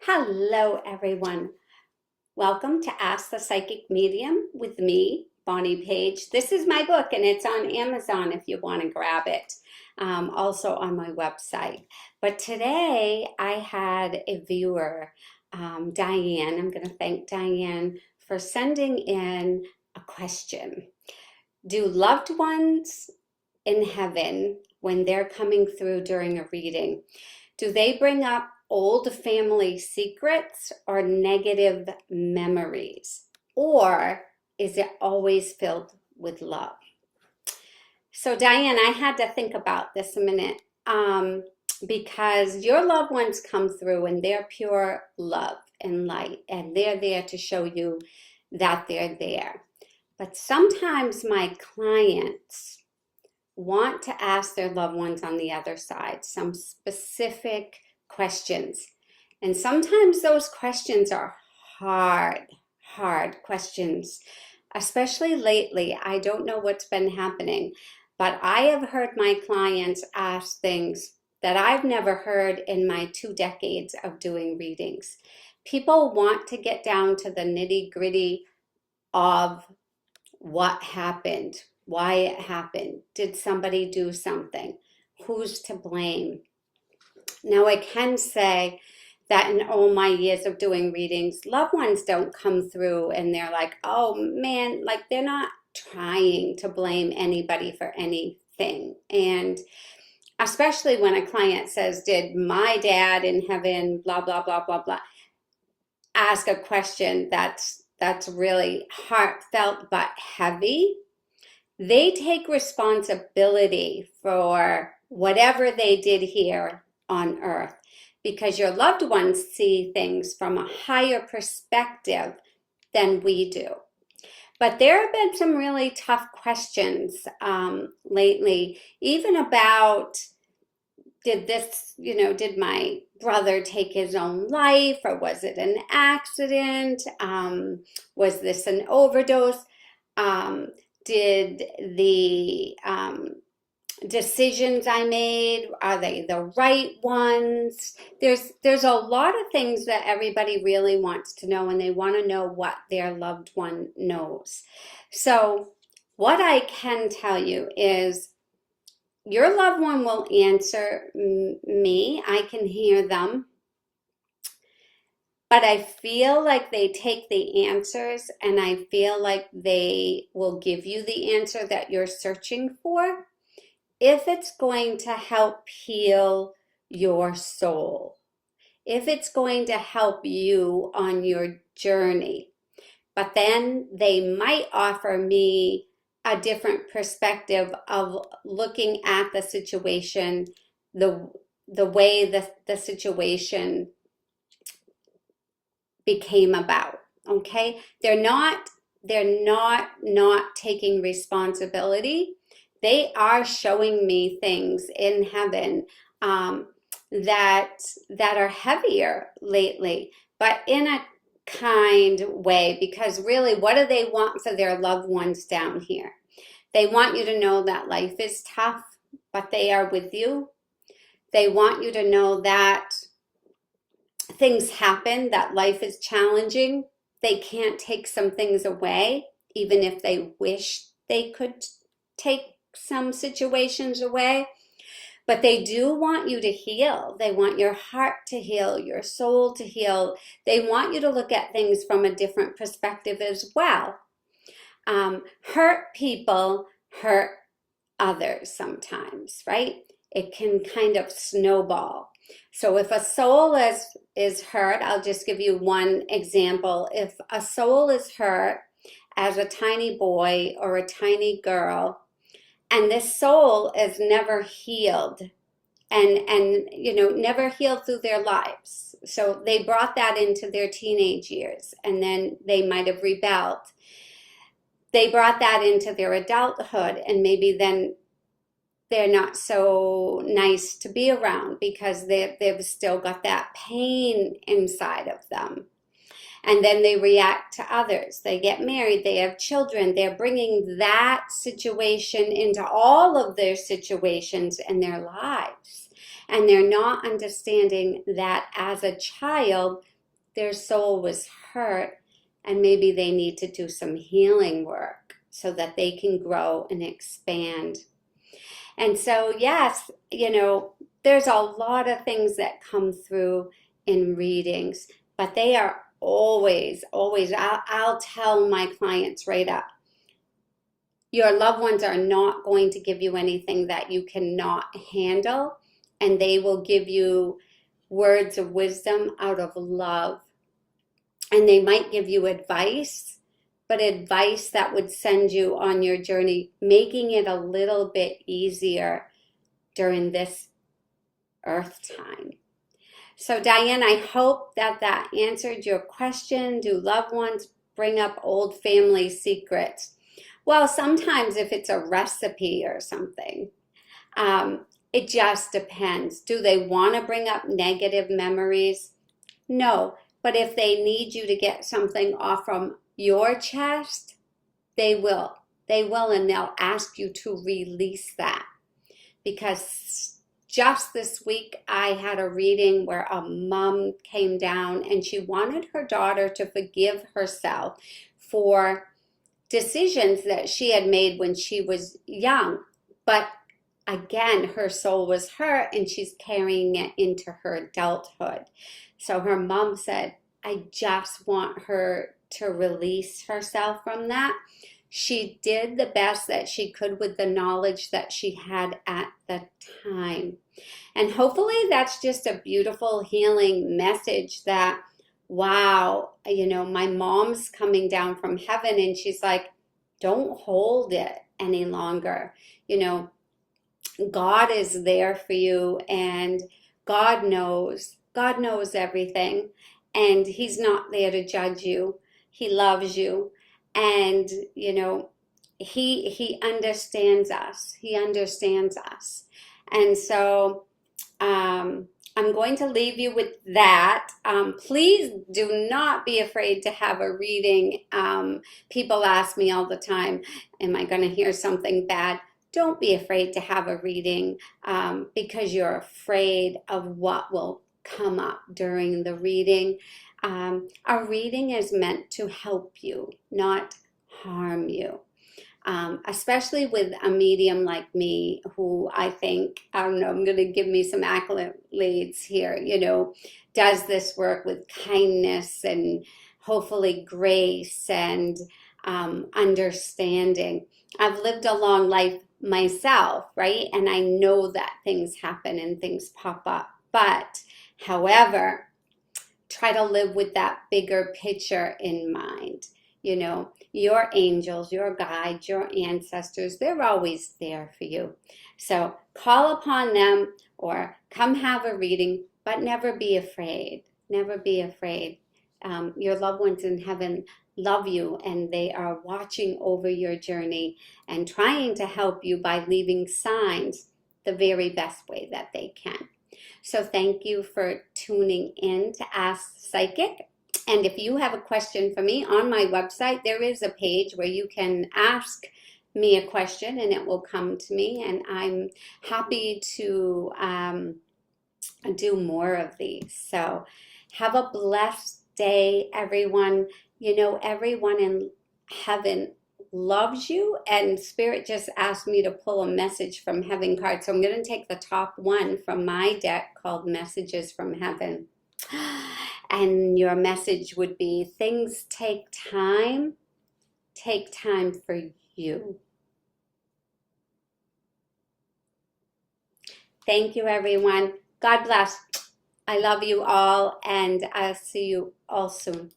Hello, everyone. Welcome to Ask the Psychic Medium with me, Bonnie Page. This is my book, and it's on Amazon if you want to grab it. Also on my website. But today I had a viewer, Diane. I'm going to thank Diane for sending in a question. Do loved ones in heaven, when they're coming through during a reading, do they bring up old family secrets or negative memories? Or is it always filled with love? So Diane, I had to think about this a minute because your loved ones come through and they're pure love and light, and they're there to show you that they're there. But sometimes my clients want to ask their loved ones on the other side some specific questions. And sometimes those questions are hard questions, especially lately. I don't know what's been happening, but I have heard my clients ask things that I've never heard in my 2 decades of doing readings. People want to get down to the nitty-gritty of what happened, why it happened, did somebody do something, who's to blame. Now, I can say that in all my years of doing readings, loved ones don't come through and they're like, oh man, like they're not trying to blame anybody for anything. And especially when a client says, did my dad in heaven, blah, blah, blah, blah, blah, ask a question that's really heartfelt but heavy, they take responsibility for whatever they did here on earth, because your loved ones see things from a higher perspective than we do. But there have been some really tough questions lately, even about, did my brother take his own life, or was it an accident? Was this an overdose? Did the decisions I made, are they the right ones? There's a lot of things that everybody really wants to know, and they want to know what their loved one knows. So what I can tell you is your loved one will answer me. I can hear them. But I feel like they take the answers, and I feel like they will give you the answer that you're searching for if it's going to help heal your soul, if it's going to help you on your journey. But then they might offer me a different perspective of looking at the situation, the way the situation became about. Okay, they're not taking responsibility. They are showing me things in heaven that are heavier lately, but in a kind way, because really, what do they want for their loved ones down here? They want you to know that life is tough, but they are with you. They want you to know that things happen, that life is challenging. They can't take some things away, even if they wish they could take some situations away. But they do want you to heal. They want your heart to heal, your soul to heal. They want you to look at things from a different perspective as well. Hurt people hurt others sometimes, right? It can kind of snowball. So if a soul is hurt, I'll just give you one example. If a soul is hurt as a tiny boy or a tiny girl, and this soul is never healed and never healed through their lives. So they brought that into their teenage years, and then they might have rebelled. They brought that into their adulthood, and maybe then they're not so nice to be around because they've still got that pain inside of them. And then they react to others. They get married, they have children. They're bringing that situation into all of their situations in their lives. And they're not understanding that as a child, their soul was hurt, and maybe they need to do some healing work so that they can grow and expand. And so, yes, there's a lot of things that come through in readings, but they are always, always, I'll tell my clients right up, your loved ones are not going to give you anything that you cannot handle, and they will give you words of wisdom out of love. And they might give you advice, but advice that would send you on your journey, making it a little bit easier during this earth time. So Diane, I hope that answered your question. Do loved ones bring up old family secrets? Well, sometimes if it's a recipe or something, it just depends. Do they want to bring up negative memories? No, but if they need you to get something off from your chest, they will. They will, and they'll ask you to release that. Because just this week, I had a reading where a mom came down and she wanted her daughter to forgive herself for decisions that she had made when she was young. But again, her soul was hurt and she's carrying it into her adulthood. So her mom said, I just want her to release herself from that. She did the best that she could with the knowledge that she had at the time. And hopefully that's just a beautiful healing message that, wow, my mom's coming down from heaven and she's like, don't hold it any longer. God is there for you, and God knows everything, and he's not there to judge you. He loves you, and he understands us. He understands us. And so I'm going to leave you with that. Please do not be afraid to have a reading. People ask me all the time, am I going to hear something bad? Don't be afraid to have a reading because you're afraid of what will come up during the reading. A reading is meant to help you, not harm you. Especially with a medium like me, who I think, I'm going to give me some accolades here, does this work with kindness and hopefully grace and understanding. I've lived a long life myself, right? And I know that things happen and things pop up. But, however, try to live with that bigger picture in mind. Your angels, your guides, your ancestors, they're always there for you. So call upon them or come have a reading, but never be afraid. Never be afraid. Your loved ones in heaven love you, and they are watching over your journey and trying to help you by leaving signs the very best way that they can. So thank you for tuning in to Ask Psychic. And if you have a question for me, on my website, there is a page where you can ask me a question and it will come to me. And I'm happy to do more of these. So have a blessed day, everyone. Everyone in heaven loves you. And Spirit just asked me to pull a message from heaven card. So I'm going to take the top one from my deck called Messages from Heaven. And your message would be, things take time for you. Thank you, everyone. God bless. I love you all, and I'll see you all soon.